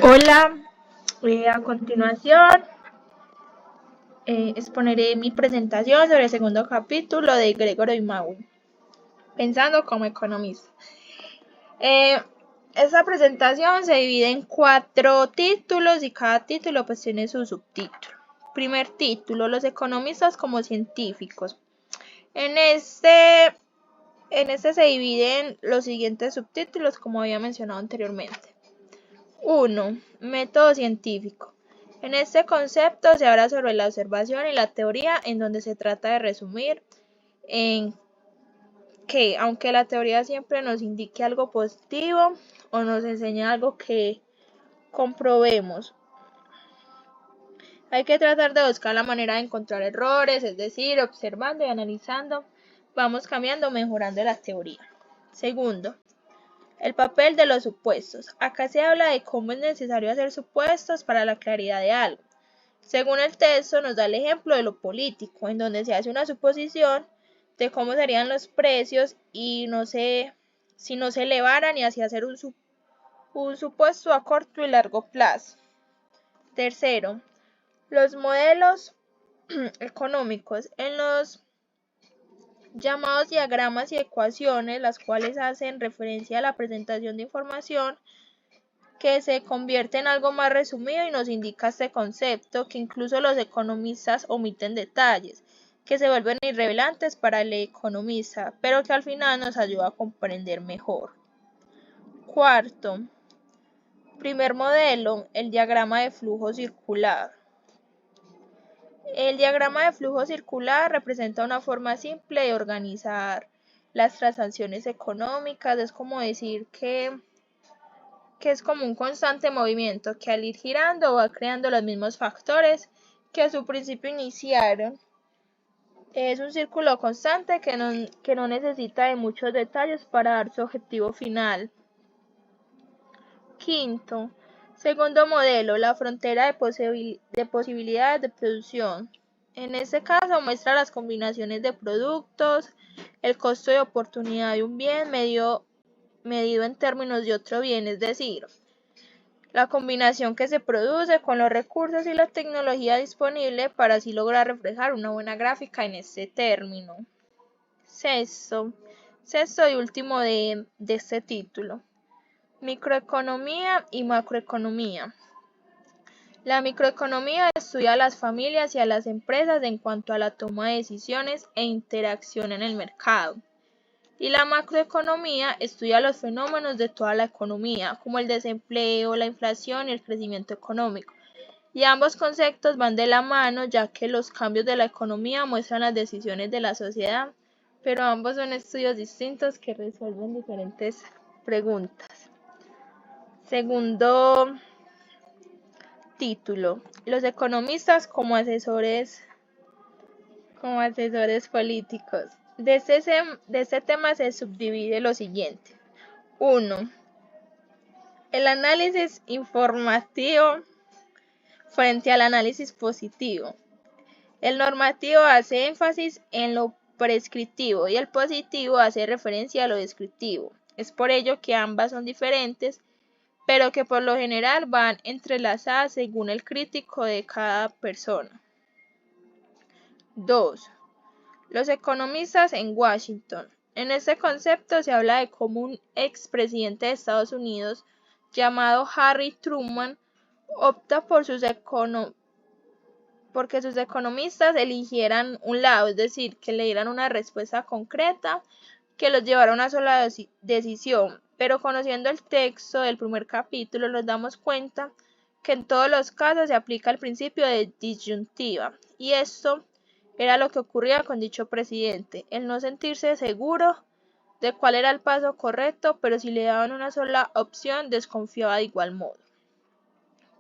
Hola, a continuación exponeré mi presentación sobre el segundo capítulo de Gregory Mawin, Pensando como economista. Esta presentación se divide en 4 títulos y cada título pues tiene su subtítulo. Primer título, los economistas como científicos. En este se dividen los siguientes subtítulos como había mencionado anteriormente. 1. Método científico. En este concepto se habla sobre la observación y la teoría, en donde se trata de resumir en que, aunque la teoría siempre nos indique algo positivo o nos enseña algo que comprobemos, hay que tratar de buscar la manera de encontrar errores, es decir, observando y analizando, vamos cambiando, mejorando la teoría. Segundo, el papel de los supuestos. Acá se habla de cómo es necesario hacer supuestos para la claridad de algo. Según el texto nos da el ejemplo de lo político, en donde se hace una suposición de cómo serían los precios y si no se elevaran y así hacer un supuesto a corto y largo plazo. Tercero, los modelos económicos. En los llamados diagramas y ecuaciones, las cuales hacen referencia a la presentación de información que se convierte en algo más resumido y nos indica este concepto que incluso los economistas omiten detalles que se vuelven irrelevantes para el economista, pero que al final nos ayuda a comprender mejor. Cuarto, primer modelo, el diagrama de flujo circular. El diagrama de flujo circular representa una forma simple de organizar las transacciones económicas. Es como decir que es como un constante movimiento que al ir girando va creando los mismos factores que a su principio iniciaron. Es un círculo constante que no necesita de muchos detalles para dar su objetivo final. Quinto, segundo modelo, la frontera de posibilidades de producción. En este caso muestra las combinaciones de productos, el costo de oportunidad de un bien medido en términos de otro bien, es decir, la combinación que se produce con los recursos y la tecnología disponible para así lograr reflejar una buena gráfica en este término. Sexto y último de este título, microeconomía y macroeconomía. La microeconomía estudia a las familias y a las empresas en cuanto a la toma de decisiones e interacción en el mercado. Y la macroeconomía estudia los fenómenos de toda la economía, como el desempleo, la inflación y el crecimiento económico. Y ambos conceptos van de la mano, ya que los cambios de la economía muestran las decisiones de la sociedad, pero ambos son estudios distintos que resuelven diferentes preguntas. Segundo título, los economistas como asesores políticos. De este tema se subdivide lo siguiente. 1. El análisis informativo frente al análisis positivo. El normativo hace énfasis en lo prescriptivo y el positivo hace referencia a lo descriptivo. Es por ello que ambas son diferentes, pero que por lo general van entrelazadas según el crítico de cada persona. 2. Los economistas en Washington. En este concepto se habla de cómo un expresidente de Estados Unidos llamado Harry Truman opta porque sus economistas eligieran un lado, es decir, que le dieran una respuesta concreta que los llevara a una sola decisión. Pero conociendo el texto del primer capítulo nos damos cuenta que en todos los casos se aplica el principio de disyuntiva, y esto era lo que ocurría con dicho presidente, el no sentirse seguro de cuál era el paso correcto, pero si le daban una sola opción desconfiaba de igual modo.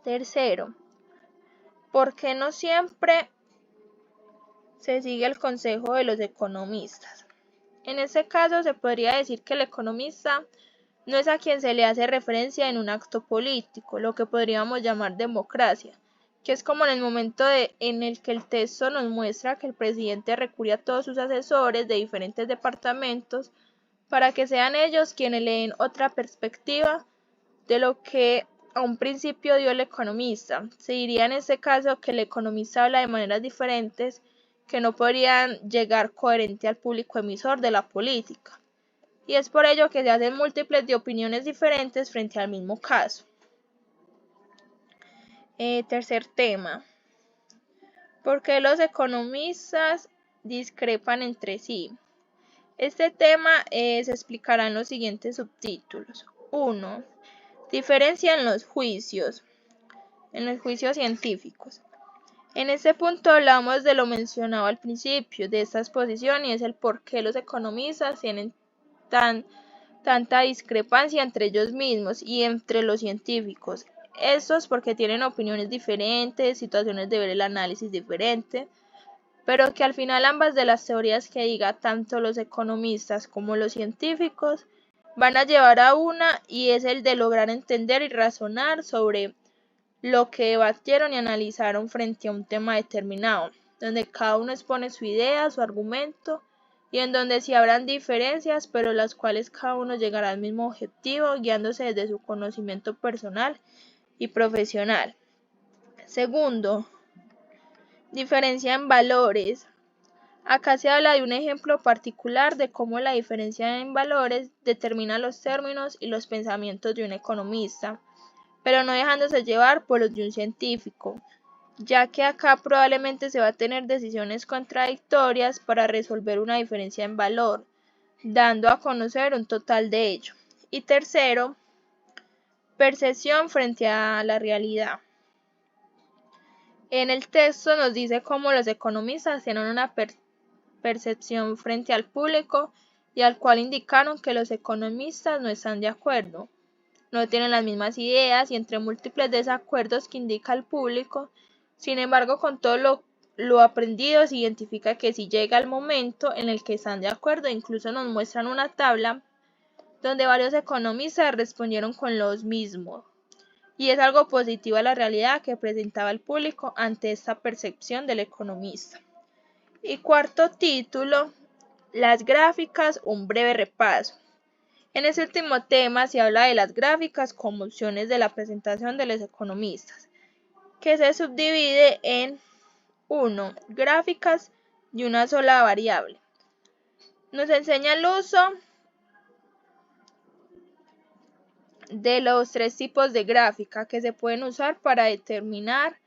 Tercero, ¿por qué no siempre se sigue el consejo de los economistas? En este caso se podría decir que el economista no es a quien se le hace referencia en un acto político, lo que podríamos llamar democracia, que es como en el momento en el que el texto nos muestra que el presidente recurre a todos sus asesores de diferentes departamentos para que sean ellos quienes le den otra perspectiva de lo que a un principio dio el economista. Se diría en este caso que el economista habla de maneras diferentes que no podrían llegar coherente al público emisor de la política. Y es por ello que se hacen múltiples de opiniones diferentes frente al mismo caso. Tercer tema. ¿Por qué los economistas discrepan entre sí? Este tema se explicará en los siguientes subtítulos. 1. Diferencia en los juicios científicos. En este punto hablamos de lo mencionado al principio de esta exposición y es el por qué los economistas tienen tanta discrepancia entre ellos mismos y entre los científicos. Estos porque tienen opiniones diferentes, situaciones de ver el análisis diferente, pero que al final ambas de las teorías que diga tanto los economistas como los científicos van a llevar a una y es el de lograr entender y razonar sobre lo que debatieron y analizaron frente a un tema determinado, donde cada uno expone su idea, su argumento, y en donde sí habrán diferencias, pero las cuales cada uno llegará al mismo objetivo, guiándose desde su conocimiento personal y profesional. Segundo, diferencia en valores. Acá se habla de un ejemplo particular de cómo la diferencia en valores determina los términos y los pensamientos de un economista, pero no dejándose llevar por los de un científico, ya que acá probablemente se va a tener decisiones contradictorias para resolver una diferencia en valor, dando a conocer un total de ello. Y tercero, percepción frente a la realidad. En el texto nos dice cómo los economistas tienen una percepción frente al público y al cual indicaron que los economistas no están de acuerdo, no tienen las mismas ideas y entre múltiples desacuerdos que indica el público. Sin embargo, con todo lo aprendido se identifica que si llega el momento en el que están de acuerdo, incluso nos muestran una tabla donde varios economistas respondieron con los mismos. Y es algo positivo a la realidad que presentaba el público ante esta percepción del economista. Y cuarto título, las gráficas, un breve repaso. En este último tema se habla de las gráficas como opciones de la presentación de los economistas, que se subdivide en 1. Gráficas de una sola variable. Nos enseña el uso de los 3 tipos de gráfica que se pueden usar para determinar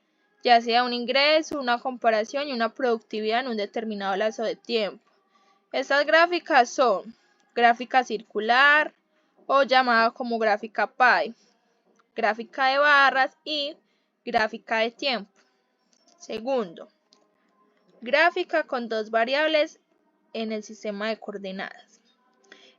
ya sea un ingreso, una comparación y una productividad en un determinado lapso de tiempo. Estas gráficas son gráfica circular o llamada como gráfica pie, gráfica de barras y gráfica de tiempo. Segundo, gráfica con 2 variables en el sistema de coordenadas.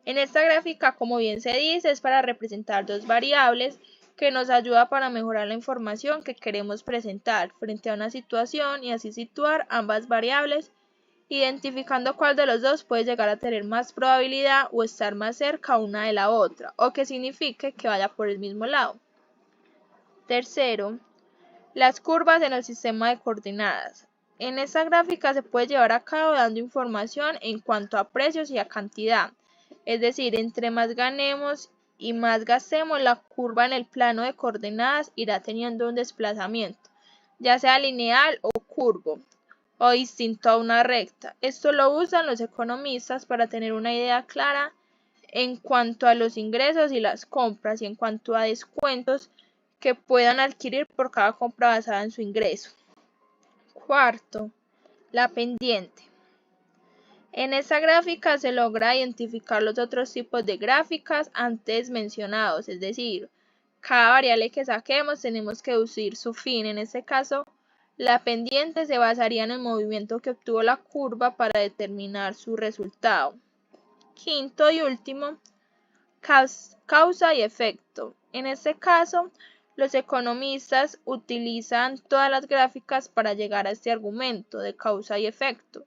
En esta gráfica, como bien se dice, es para representar 2 variables que nos ayuda para mejorar la información que queremos presentar frente a una situación y así situar ambas variables, identificando cuál de los dos puede llegar a tener más probabilidad o estar más cerca una de la otra, o que signifique que vaya por el mismo lado. Tercero, las curvas en el sistema de coordenadas. En esta gráfica se puede llevar a cabo dando información en cuanto a precios y a cantidad, es decir, entre más ganemos y más gastemos, la curva en el plano de coordenadas irá teniendo un desplazamiento, ya sea lineal o curvo, o distinto a una recta. Esto lo usan los economistas para tener una idea clara en cuanto a los ingresos y las compras y en cuanto a descuentos que puedan adquirir por cada compra basada en su ingreso. Cuarto, la pendiente. En esta gráfica se logra identificar los otros tipos de gráficas antes mencionados, es decir, cada variable que saquemos tenemos que deducir su fin. En este caso, la pendiente se basaría en el movimiento que obtuvo la curva para determinar su resultado. Quinto y último, causa y efecto. En este caso, los economistas utilizan todas las gráficas para llegar a este argumento de causa y efecto,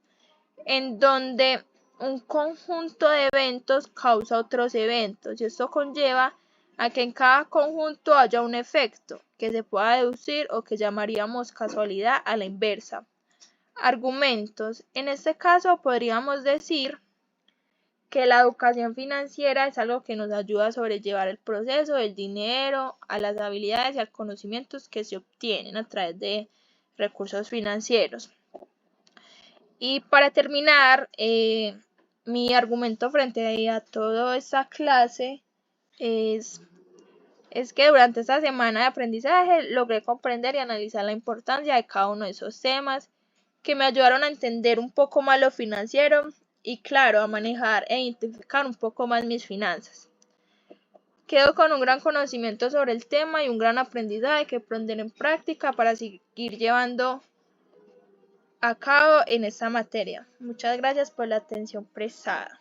en donde un conjunto de eventos causa otros eventos y esto conlleva a que en cada conjunto haya un efecto que se pueda deducir o que llamaríamos casualidad a la inversa. Argumentos. En este caso podríamos decir que la educación financiera es algo que nos ayuda a sobrellevar el proceso del dinero, a las habilidades y a los conocimientos que se obtienen a través de recursos financieros. Y para terminar, mi argumento frente a toda esta clase es que durante esta semana de aprendizaje logré comprender y analizar la importancia de cada uno de esos temas que me ayudaron a entender un poco más lo financiero y, claro, a manejar e identificar un poco más mis finanzas. Quedo con un gran conocimiento sobre el tema y un gran aprendizaje que pondré en práctica para seguir llevando a cabo en esta materia. Muchas gracias por la atención prestada.